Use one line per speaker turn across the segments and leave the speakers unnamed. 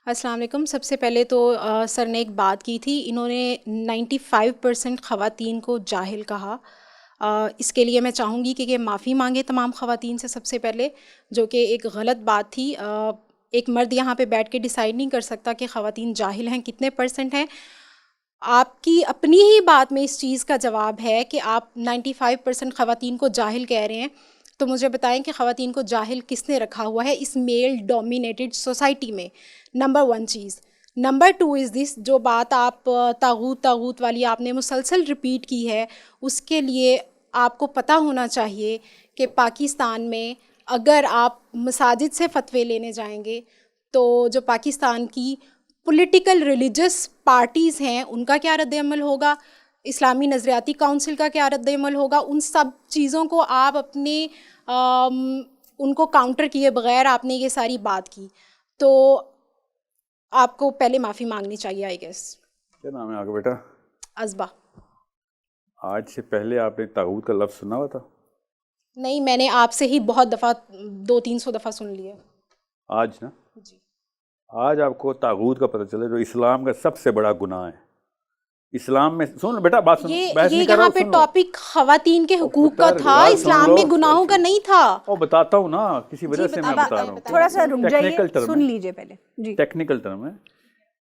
السلام علیکم. سب سے پہلے تو سر نے ایک بات کی تھی, انہوں نے 95% خواتین کو جاہل کہا. اس کے لیے میں چاہوں گی کہ یہ معافی مانگے تمام خواتین سے سب سے پہلے, جو کہ ایک غلط بات تھی. ایک مرد یہاں پہ بیٹھ کے ڈیسائیڈ نہیں کر سکتا کہ خواتین جاہل ہیں کتنے پرسنٹ ہیں. آپ کی اپنی ہی بات میں اس چیز کا جواب ہے کہ آپ 95% خواتین کو جاہل کہہ رہے ہیں. تو مجھے بتائیں کہ خواتین کو جاہل کس نے رکھا ہوا ہے اس میل ڈومینیٹڈ سوسائٹی میں. نمبر 1 چیز. نمبر 2 از دس, جو بات آپ طاغوت والی آپ نے مسلسل ریپیٹ کی ہے, اس کے لیے آپ کو پتہ ہونا چاہیے کہ پاکستان میں اگر آپ مساجد سے فتوے لینے جائیں گے تو جو پاکستان کی پولیٹیکل ریلیجس پارٹیز ہیں ان کا کیا رد عمل ہوگا, اسلامی نظریاتی کونسل کا کیا رد عمل ہوگا, ان سب چیزوں کو آپ اپنے ان کو کاؤنٹر کیے بغیر آپ نے یہ ساری بات کی. تو آپ کو پہلے معافی مانگنی چاہیے. I guess.
کیا نام ہے آپ کا بیٹا؟
ازبا.
آج سے پہلے آپ نے طاغوت کا لفظ سنا ہوا تھا؟
نہیں, میں نے آپ سے ہی بہت دفعہ 200-300 دفعہ سن لیا.
آج نا
جی.
آج آپ کو طاغوت کا پتہ چلے جو اسلام کا سب سے بڑا گناہ ہے. اسلام میں سن بیٹا بات سن, بحث نہیں کر رہا
یہاں
ہوں,
پہ
سن لو.
ٹاپک خواتین کے حقوق کا تھا, اسلام میں گناہوں کا نہیں تھا.
وہ بتاتا ہوں نا, کسی وجہ سے میں بتا رہا ہوں.
تھوڑا سا رک جائیے, سن لیجئے پہلے. جی.
ٹیکنیکل ٹرم ہے.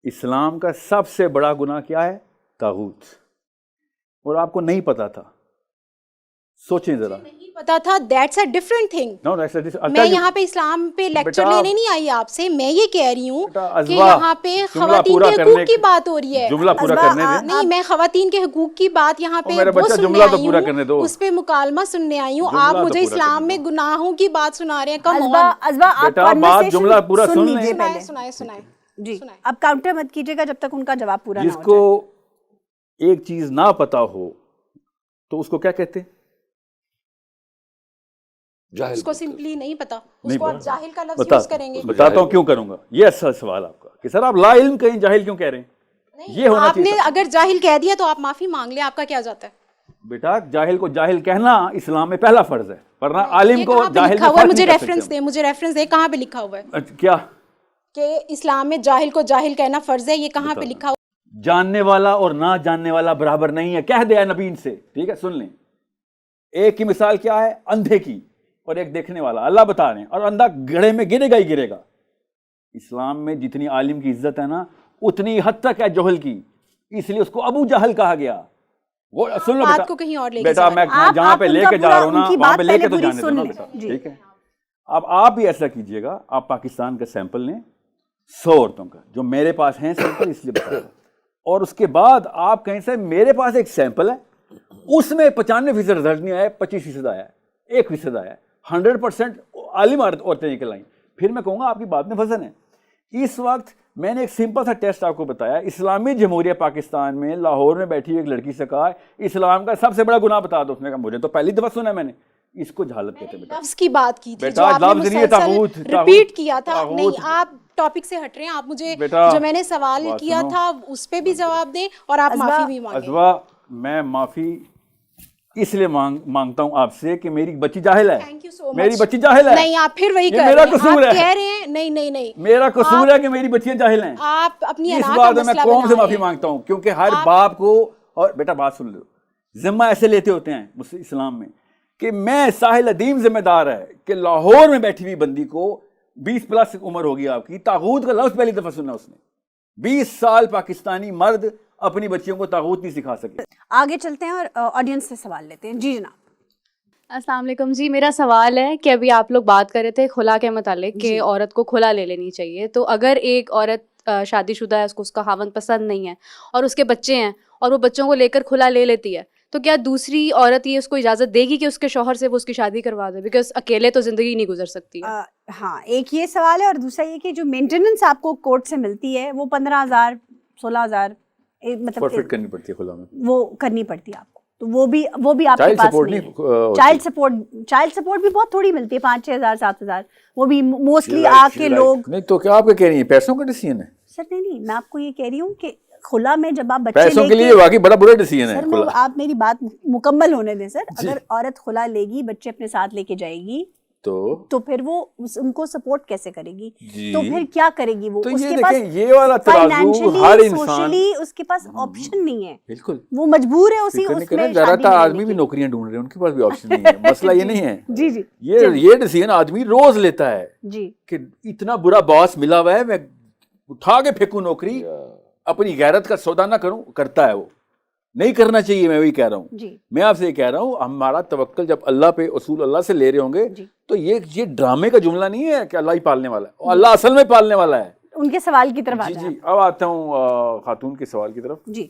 اسلام کا سب سے بڑا گناہ کیا ہے؟ طاغوت. اور آپ کو نہیں پتا تھا. سوچیں ذرا.
نہیں پتا تھا, دیٹس اے ڈفرنٹ تھنگ. میں یہاں پہ اسلام پہ لیکچر لینے نہیں آئی آپ سے, میں یہ کہہ رہی ہوں کہ یہاں پہ خواتین کے حقوق کی بات ہو رہی ہے.
جملہ پورا کرنے دیں.
نہیں, میں خواتین کے حقوق کی بات یہاں پہ وہ سننے آئی ہوں, اس پہ مکالمہ سننے آئی ہوں. آپ مجھے اسلام میں گناہوں کی بات سنا رہے ہیں. کم
ازبا
بیٹا بات جملہ پورا سن لیں.
سنائے.
جی, اب کاؤنٹر مت کیجیے گا جب تک ان کا جواب پورا نہ ہو
جس کو ایک چیز نہ پتا ہو تو اس کو کیا کہتے ہیں؟
اس کو سمپلی نہیں پتا, اس کو آپ جاہل کا لفظ یوز کریں گے.
بتاتا ہوں کیوں کروں گا. یہ اصل سوال آپ کا کہ سر آپ لا علم کہیں جاہل کیوں کہہ رہے ہیں. یہ ہونا
آپ نے
چاہیے.
اگر جاہل کہہ دیا تو آپ معافی مانگ لیں, آپ کا کیا جاتا ہے؟
بیٹا جاہل کو جاہل کہنا اسلام میں پہلا فرض ہے, ورنہ عالم کو جاہل
لکھا ہوا ہے. مجھے ریفرنس دے, کہاں پہ لکھا ہوا ہے
کیا
کہ اسلام میں جاہل کو جاہل کہنا فرض ہے؟ یہ کہاں پہ لکھا ہوا؟
جاننے والا اور نہ جاننے والا برابر نہیں ہے, کہہ دیا نبی سے. ٹھیک ہے, سن لیں. ایک کی مثال کیا ہے؟ اندھے کی, اور ایک دیکھنے والا. اللہ بتا رہے ہیں, اور اندھا گڑھے میں گرے گا ہی گرے گا. اسلام میں جتنی عالم کی عزت ہے نا اتنی حد تک ہے جہل کی, اس لیے اس کو ابو جہل کہا گیا. وہ سن لو
بات کو کہیں اور لے کے
بیٹا, میں جہاں پہ لے کے جا رہا ہوں نا وہاں پہ لے کے تو جانے دو نا بیٹا. ٹھیک ہے, اب آپ بھی ایسا کیجئے گا, آپ پاکستان کا سیمپل لیں 100 عورتوں کا جو میرے پاس ہیں سیمپل, اس لیے بتا رہا ہوں, اور اس کے بعد آپ کہیں سے میرے پاس ایک سیمپل ہے اس میں 95% رزلٹ نہیں آیا, 25% آیا ہے, 1% آیا ہے, 100% عالم عورتیں نکل آئیں. پھر میں کہوں گا آپ کی بات میں وزن ہے. اس وقت میں نے ایک سمپل سا ٹیسٹ آپ کو بتایا. اسلامی جمہوریہ پاکستان میں لاہور میں بیٹھی ایک لڑکی سے کہا اسلام کا سب سے بڑا گناہ بتا دو. اس نے کہا مجھے تو پہلی دفعہ سنا ہے میں نے. اس کو جہالت کہتے ہیں بیٹا.
لفظ کی بات کی تھی جو
بیٹا
آپ نے
لفظ نہیں ہے, طاغوت
ریپیٹ کیا تھا. نہیں, آپ ٹاپک سے ہٹ رہے ہیں. آپ مجھے جو میں نے سوال کیا تھا اس پہ بھی جواب دیں اور آپ معافی بھی مانگیں.
ازوا, میں معافی اس لیے مانگتا ہوں آپ سے کہ میری بچی جاہل ہے. میری بچی جاہل ہے.
نہیں, آپ پھر وہی کہہ
میرا
رہے ہیں.
قصور ہے.
آپ کہہ رہے ہیں نہیں,
میرا قصور ہے کہ میری بچیاں جاہل ہیں.
آپ اپنی
اس
انا کا
بات میں
مسئلہ
قوم سے
بنا
معافی مانگتا ہوں, کیونکہ ہر باپ کو, اور بیٹا بات سن لو, ذمہ ایسے لیتے ہوتے ہیں اسلام میں کہ میں ساحل ادیم ذمہ دار ہے کہ لاہور میں بیٹھی ہوئی بندی کو 20+ عمر ہوگی آپ کی, طاغوت کا لفظ پہلی دفعہ سنا اس نے. 20 سال پاکستانی مرد اپنی بچیوں کو طاغوت نہیں سکھا سکے.
آگے چلتے ہیں اور آڈینس سے سوال لیتے ہیں. جی جناب.
السلام علیکم. جی, میرا سوال ہے کہ ابھی آپ لوگ بات کر رہے تھے خلا کے متعلق کہ عورت کو کھلا لے لینی چاہیے. تو اگر ایک عورت شادی شدہ ہے, اس کا خاوند پسند نہیں ہے اور اس کے بچے ہیں اور وہ بچوں کو لے کر کھلا لے لیتی ہے, تو کیا دوسری عورت یہ اس کو اجازت دے گی کہ اس کے شوہر سے وہ اس کی شادی کروا دے؟ بیکاز اکیلے تو زندگی نہیں گزر سکتی ہے.
ہاں, ایک یہ سوال ہے, اور دوسرا یہ کہ جو مینٹیننس آپ کو کورٹ سے ملتی ہے وہ 15,000 16,000 مطلب
کرنی پڑتی ہے کھلا میں,
وہ کرنی پڑتی ہے آپ کو. تو وہ بھی آپ کے پاس نہیں. چائلڈ سپورٹ بھی بہت تھوڑی ملتی ہے, 5,000 7,000. وہ بھی موسٹلی آ کے لوگ.
نہیں تو کیا آپ کہہ رہی ہیں پیسوں کا ڈیسیژن ہے؟
سر نہیں, میں آپ کو یہ کہہ رہی ہوں کہ کھلا میں جب آپ بچے
پیسوں کے لیے واقعی بڑا برا ڈیسیژن ہے.
سر آپ میری بات مکمل ہونے دیں سر. اگر عورت کھلا لے گی, بچے اپنے ساتھ لے کے جائے گی, تو پھر وہ ان کو سپورٹ کیسے کرے گی؟ تو پھر کیا کرے گی وہ؟
اس کے پاس یہ والا ترازو ہر انسان
اس کے پاس آپشن نہیں ہے، بالکل وہ مجبور ہے اسی اس میں.
زیادہ تر آدمی بھی نوکریاں ڈھونڈ رہے ہیں، ان کے پاس بھی آپشن نہیں ہے. مسئلہ یہ نہیں ہے.
جی جی
یہ ڈیسیژن آدمی روز لیتا ہے
جی
کہ اتنا برا باس ملا ہوا ہے، میں اٹھا کے پھینکوں نوکری، اپنی غیرت کا سودا نہ کروں. کرتا ہے وہ، نہیں کرنا چاہیے. میں وہی کہہ رہا ہوں، میں آپ سے یہ کہہ رہا ہوں، ہمارا توکل جب اللہ پہ، اصول اللہ سے لے رہے ہوں گے تو یہ ڈرامے کا جملہ نہیں ہے کہ اللہ ہی پالنے والا ہے، اللہ اصل میں پالنے والا ہے.
ان کے سوال کی طرف
جی اب آتا ہوں خاتون کے سوال کی طرف.
جی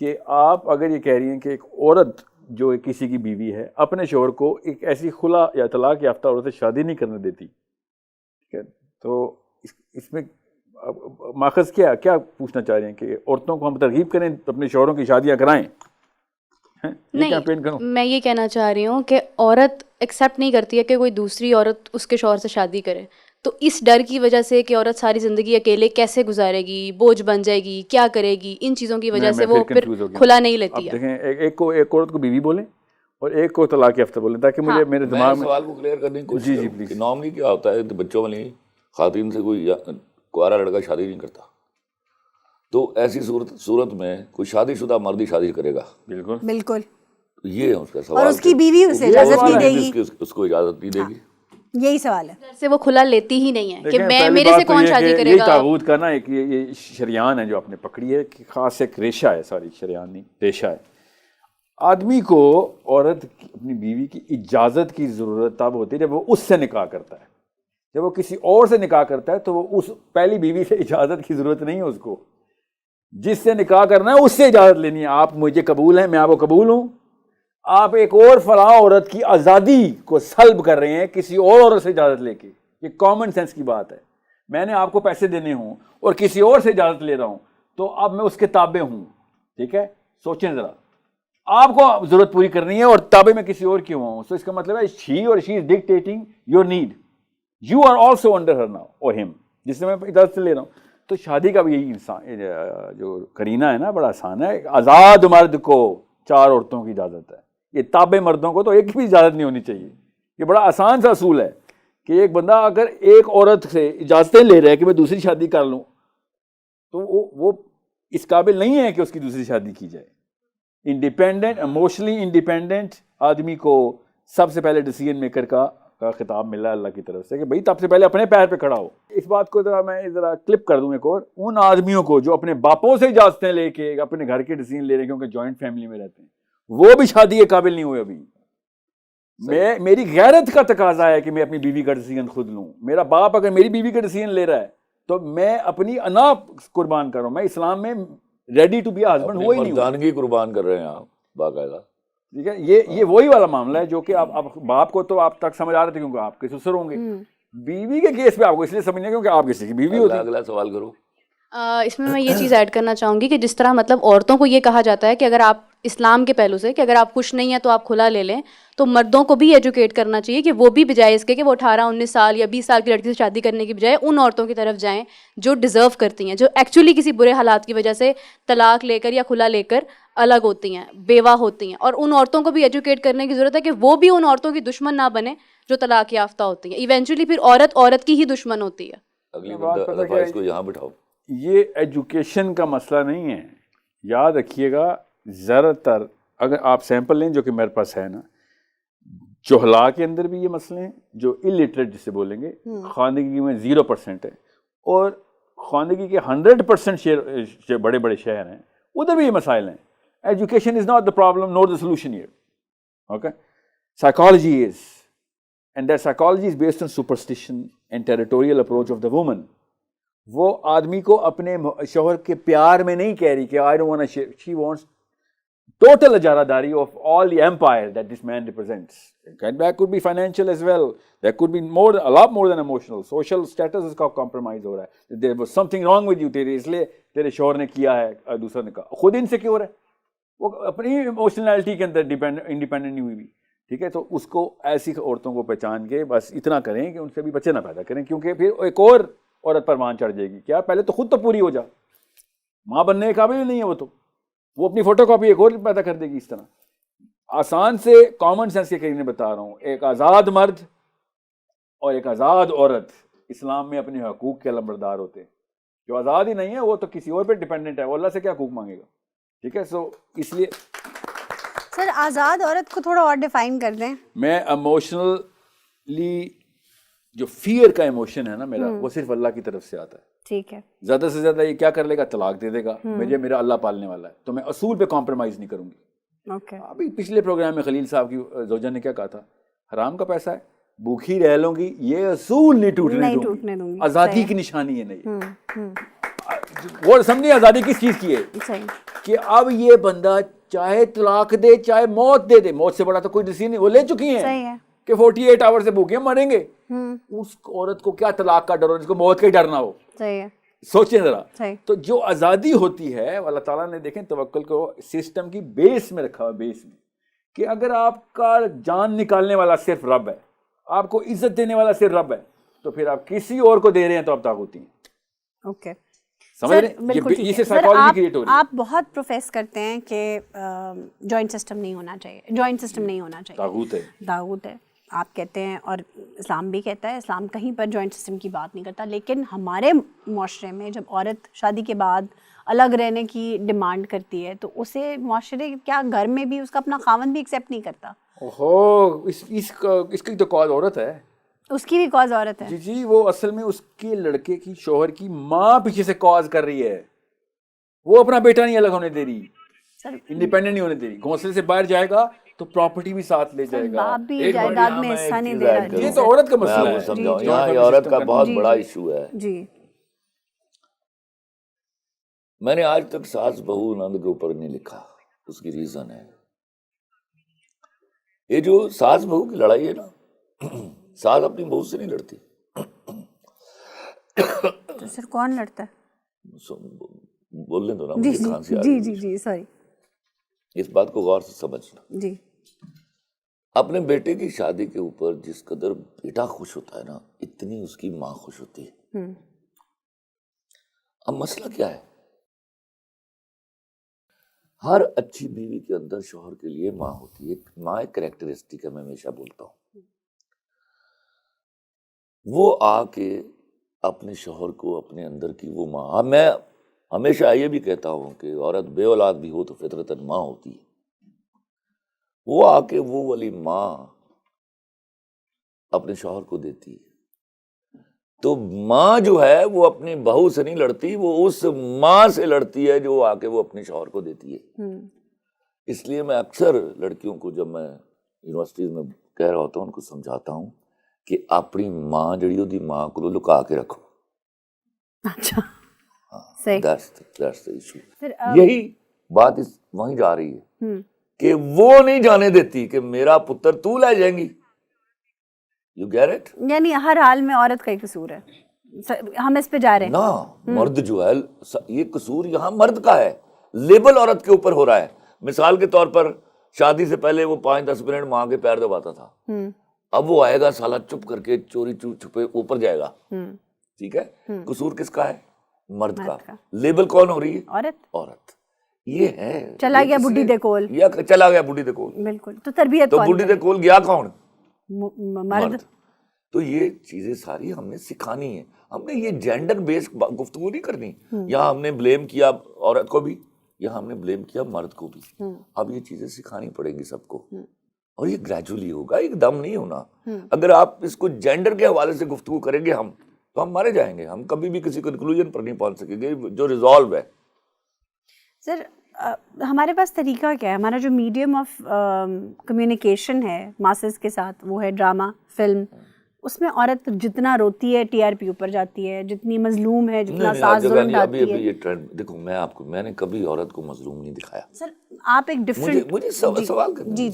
کہ آپ اگر یہ کہہ رہی ہیں کہ ایک عورت جو کسی کی بیوی ہے اپنے شوہر کو ایک ایسی خلا یا طلاق یافتہ عورت سے شادی نہیں کرنے دیتی، ٹھیک ہے، تو اس میں ماخذ کیا پوچھنا چاہ رہے ہیں کہ عورتوں کو ہم ترغیب کریں اپنے شوہروں کی شادیاں کرائیں؟
نہیں، میں یہ کہنا چاہ رہی ہوں کہ عورت ایکسیپٹ نہیں کرتی ہے کہ کوئی دوسری عورت اس کے شوہر سے شادی کرے، تو اس ڈر کی وجہ سے کہ عورت ساری زندگی اکیلے کیسے گزارے گی، بوجھ بن جائے گی، کیا کرے گی، ان چیزوں کی وجہ سے وہ پھر کھلا نہیں لیتی ہے.
دیکھیں، ایک عورت کو بیوی بولیں اور ایک کو طلاق یافتہ بولیں، تاکہ مجھے میرے دماغ میں
سوال کو کلیئر کرنے کی کوشش کروں کہ نارملی کیا ہوتا ہے، بچوں والی خواتین سے کوئی کوارا لڑکا شادی نہیں کرتا، تو ایسی صورت میں کوئی شادی شدہ مرد ہی شادی کرے گا.
بالکل
یہ ہے اس کا سوال.
اور اس کی بیوی اسے اجازت نہیں دے گی،
اس کو اجازت نہیں دے گی.
یہی سوال ہے.
سے وہ کھلا لیتی ہی نہیں ہے کہ میرے سے کون شادی کرے گا.
یہ تعبود کا نا ایک یہ شریان ہے جو آپ نے پکڑی ہے، کہ خاص ایک ریشہ ہے، ساری شریان نہیں ریشہ ہے. آدمی کو عورت اپنی بیوی کی اجازت کی ضرورت تب ہوتی ہے جب وہ اس سے نکاح کرتا ہے. جب وہ کسی اور سے نکاح کرتا ہے تو وہ اس پہلی بیوی سے اجازت کی ضرورت نہیں ہے. اس کو جس سے نکاح کرنا ہے اس سے اجازت لینی ہے. آپ مجھے قبول ہیں، میں آپ کو قبول ہوں. آپ ایک اور فلاں عورت کی آزادی کو سلب کر رہے ہیں کسی اور عورت سے اجازت لے کے. یہ کامن سینس کی بات ہے. میں نے آپ کو پیسے دینے ہوں اور کسی اور سے اجازت لے رہا ہوں تو اب میں اس کے تابع ہوں. ٹھیک ہے، سوچیں ذرا. آپ کو ضرورت پوری کرنی ہے اور تابع میں کسی اور کیوں ہوں؟ تو اس کا مطلب ہے she or she is dictating your need. You are also under her now or him, جس سے میں اجازت لے رہا ہوں. تو شادی کا بھی یہی انسان جو کرینہ ہے نا، بڑا آسان ہے. آزاد مرد کو 4 عورتوں کی اجازت ہے. یہ تابع مردوں کو تو ایک کی بھی اجازت نہیں ہونی چاہیے. یہ بڑا آسان سا اصول ہے کہ ایک بندہ اگر ایک عورت سے اجازتیں لے رہا ہے کہ میں دوسری شادی کر لوں تو وہ اس قابل نہیں ہے کہ اس کی دوسری شادی کی جائے. انڈیپینڈنٹ، ایموشنلی انڈیپینڈنٹ آدمی کو سب سے پہلے ڈیسیژن میکر کا خطاب ملا اللہ کی طرف سے کہ بھائی سب سے پہلے اپنے پیر پہ کھڑا ہو. اس بات کو میں کلپ کر دوں ایک اور. ان آدمیوں کو جو اپنے باپوں سے اجازتیں لے کے اپنے گھر کے ڈیسیژن لے رہے ہیں کیونکہ جوائنٹ فیملی میں رہتے ہیں، وہ بھی شادی کے قابل نہیں ہوئے ابھی. میری غیرت کا تقاضا ہے کہ میں اپنی بیوی کا ڈیسیژن خود لوں. میرا باپ اگر میری بیوی کا ڈیسیژن لے رہا ہے تو میں اپنی انا قربان کروں. میں اسلام میں ریڈی ٹو بی ہسبینڈ ہوا ہی نہیں.
مردانگی قربان کر رہے ہیں آپ باقاعدہ.
ٹھیک ہے، یہ وہی والا معاملہ ہے جو کہ آپ باپ کو تو آپ تک سمجھ آ رہے تھے کیونکہ آپ کے سسر ہوں گے. بیوی کے کیس پہ آپ کو اس لیے سمجھنے کیونکہ آپ کسی کی بیوی ہوتی ہے.
اگلا سوال کرو.
اس میں یہ چیز ایڈ کرنا چاہوں گی کہ جس طرح مطلب عورتوں کو یہ کہا جاتا ہے کہ اگر آپ اسلام کے پہلو سے کہ اگر آپ خوش نہیں ہیں تو آپ کھلا لے لیں، تو مردوں کو بھی ایجوکیٹ کرنا چاہیے کہ وہ بھی بجائے اس کے کہ وہ 18-19 سال یا 20 سال کی لڑکی سے شادی کرنے کی بجائے ان عورتوں کی طرف جائیں جو ڈیزرو کرتی ہیں، جو ایکچولی کسی برے حالات کی وجہ سے طلاق لے کر یا کھلا لے کر الگ ہوتی ہیں، بیوہ ہوتی ہیں. اور ان عورتوں کو بھی ایجوکیٹ کرنے کی ضرورت ہے کہ وہ بھی ان عورتوں کی دشمن نہ بنے جو طلاق یافتہ ہوتی ہیں. ایونچولی پھر عورت کی ہی دشمن ہوتی ہے.
اگلی بات اس کو یہاں بٹھاؤ.
یہ ایجوکیشن کا مسئلہ نہیں ہے. یاد رکھیے گا، زیادہ تر اگر آپ سیمپل لیں جو کہ میرے پاس ہے نا، جہلا کے اندر بھی یہ مسئلے ہیں، جو الٹریٹ جسے بولیں گے، خواندگی میں 0% ہے، اور خواندگی کے 100% شہر بڑے بڑے شہر ہیں ادھر بھی یہ مسائل ہیں. Education is not the problem nor the solution here. Okay, psychology is, and that psychology is based on superstition and territorial approach of the woman. وہ آدمی کو اپنے شوہر کے پیار میں نہیں کہہ رہی کہ I don't want to, she wants total اجارہ داری of all the empire that this man represents. That could be financial as well. That could be a lot more than emotional. Social status اس کا compromise ہو رہا ہے. There was something wrong with you. اس لیے تیرے شوہر نے کیا ہے دوسرا نے کہا. خود insecure ہے. وہ اپنی emotionality کے اندر independent نہیں ہوئی بھی. ٹھیک ہے، تو اس کو ایسی عورتوں کو پہچان کے بس اتنا کریں کہ ان سے بھی بچے نہ پیدا کریں، کیونکہ پھر ایک اور عورت پر مان چڑھ جائے گی. کیا پہلے تو خود تو پوری ہو جا. ماں بننے کے قابل نہیں ہے وہ اپنی فوٹو کاپی ایک اور پیدا کر دے گی. اس طرح آسان سے کامن سینس کے قریب میں بتا رہا ہوں، ایک آزاد مرد اور ایک آزاد عورت اسلام میں اپنے حقوق کے علمبردار ہوتے ہیں. جو آزاد ہی نہیں ہے وہ تو کسی اور پہ ڈیپینڈنٹ ہے, وہ اللہ سے کیا حقوق مانگے گا. ٹھیک ہے, سو اس لیے
سر آزاد عورت کو تھوڑا اور ڈیفائن کر دیں.
میں ایموشنلی جو فیئر کا ایموشن ہے نا میرا, وہ صرف اللہ کی طرف سے آتا ہے.
ٹھیک ہے.
زیادہ سے زیادہ یہ کیا کر لے گا, طلاق دے دے گا. مجھے میرا اللہ پالنے والا ہے, تو میں اصول پہ کمپرومائز نہیں کروں گی.
اوکے.
ابھی پچھلے پروگرام میں خلیل صاحب کی زوجہ نے کیا کہا تھا, حرام کا پیسہ ہے, بھوکھی رہ لوں گی, یہ اصول نہیں ٹوٹنے دوں گی. آزادی کی نشانی ہے نہیں. وہ سمجھیں آزادی کس چیز کی ہے, کہ اب یہ بندہ چاہے طلاق دے چاہے موت دے دے, موت سے بڑا تو کوئی ڈیسیژن نہیں, وہ لے چکی ہیں کہ 48 آور سے بھوکے مریں گے. اس عورت کو کیا طلاق کا ڈر ہو, جس کو موت کا ہی ڈر نہ ہو. سوچیں ذرا. تو جو آزادی ہوتی ہے, اللہ تعالیٰ نے دیکھیں توکل کو سسٹم کی بیس میں رکھا ہوا, بیس میں, کہ اگر آپ کا جان نکالنے والا صرف رب ہے, آپ کو عزت دینے والا صرف رب ہے, تو پھر آپ کسی اور کو دے رہے ہیں تو آپ طاغوتی ہیں.
اوکے.
آپ بہت پروفیس کرتے ہیں کہ جوائنٹ سسٹم نہیں ہونا چاہیے, جوائنٹ سسٹم نہیں ہونا چاہیے, طاغوت ہے آپ کہتے ہیں, اور اسلام بھی کہتا ہے, اسلام کہیں پر جوائنٹ سسٹم کی بات نہیں کرتا. لیکن ہمارے معاشرے میں جب عورت شادی کے بعد الگ رہنے کی ڈیمانڈ کرتی ہے, تو اسے معاشرے کیا گھر میں بھی اس کا اپنا خاوند بھی ایکسیپٹ نہیں کرتا.
اس کی تو کاز عورت ہے,
اس کی بھی کاز عورت ہے.
جی وہ اصل میں اس کے لڑکے کی, شوہر کی ماں پیچھے سے کاز کر رہی ہے. وہ اپنا بیٹا نہیں الگ ہونے دے رہی, انڈیپینڈنٹ نہیں ہونے دے رہی. گھونسلے سے باہر جائے گا تو پراپرٹی بھی ساتھ لے جائے گا,
باپ بھی جائیداد میں حصہ نہیں دے رہا.
یہ تو عورت کا مسئلہ ہے,
یہاں یہ عورت کا بہت بڑا ایشو ہے.
جی
میں نے آج تک ساس بہو نند کے اوپر نہیں لکھا. اس کی ریزن ہے, یہ جو ساس بہو کی لڑائی ہے نا, ساس اپنی بہو سے نہیں لڑتی.
تو سر کون لڑتا ہے؟
بولنے دو نا, مجھے کھانسی آ رہی ہے.
جی سوری.
اس بات کو غور سے سمجھنا.
جی
اپنے بیٹے کی شادی کے اوپر جس قدر بیٹا خوش ہوتا ہے نا, اتنی اس کی ماں خوش ہوتی ہے. اب مسئلہ کیا ہے, ہر اچھی بیوی کے اندر شوہر کے لیے ماں ہوتی ہے. ماں ایک کریکٹرسٹک ہے, میں ہمیشہ بولتا ہوں. وہ آ کے اپنے شوہر کو, اپنے اندر کی وہ ماں, میں ہمیشہ یہ بھی کہتا ہوں کہ عورت بے اولاد بھی ہو تو فطرتاً ماں ہوتی ہے. وہ آ کے وہ والی ماں اپنے شوہر کو دیتی ہے. تو ماں جو ہے وہ اپنی بہو سے نہیں لڑتی, وہ اس ماں سے لڑتی ہے جو آ کے وہ اپنے شوہر کو دیتی ہے. اس لیے میں اکثر لڑکیوں کو, جب میں یونیورسٹیز میں کہہ رہا ہوتا ہوں, ان کو سمجھاتا ہوں کہ اپنی ماں جڑی ہوتی ماں کو لکا کے رکھو.
اچھا,
یہی بات وہیں جا رہی ہے کہ وہ نہیں جانے دیتی کہ میرا پتر تو لے جائیں گی. You get it?
یعنی ہر حال میں عورت کا ہی قصور ہے, ہم اس پہ جا رہے ہیں
نا. مرد جو ہے, یہ قصور یہاں مرد کا ہے, لیبل عورت کے اوپر ہو رہا ہے. مثال کے طور پر شادی سے پہلے وہ 5-10 منٹ ماں کے پیر دباتا تھا, اب وہ آئے گا سالا چپ کر کے چوری چھپے اوپر جائے گا. ٹھیک ہے, قصور کس کا ہے؟ مرد کا. لیبل کون ہو رہی ہے؟ عورت. یہ ہے
چلا گیا بڈھی دے کول,
یا چلا گیا بڈھی دے کول.
بالکل. تو تربیت
تو بڈھی دے کول گیا کون؟
مرد.
تو یہ چیزیں ساری ہم نے سکھانی ہے. ہم نے یہ جینڈر بیسڈ گفتگو نہیں کرنی. یہاں ہم نے بلیم کیا عورت کو بھی, یہاں ہم نے بلیم کیا مرد کو بھی. اب یہ چیزیں سکھانی پڑیں گی سب کو, اور یہ گریجولی ہوگا, ایک دم نہیں ہونا. اگر آپ اس کو جینڈر کے حوالے سے گفتگو کریں گے ہم, تو ہم مارے جائیں گے. ہم کبھی بھی کسی کنکلوژن پر نہیں پہنچ سکیں گے جو ریزالو ہے.
سر ہمارے پاس طریقہ کیا ہے؟ ہمارا جو میڈیم آف کمیونیکیشن ہے ماسز کے ساتھ, وہ ہے ڈرامہ, فلم. اس میں عورت جتنا روتی ہے ٹی آر پی اوپر جاتی ہے, جتنی مظلوم ہے, جتنا ساز ظلم ڈالتی ہے.
یہ ٹرینڈ دیکھو, میں نے کبھی عورت کو مظلوم نہیں دکھایا.
سر آپ ایک ڈفرینٹ,
مجھے سوال کرنا.
جی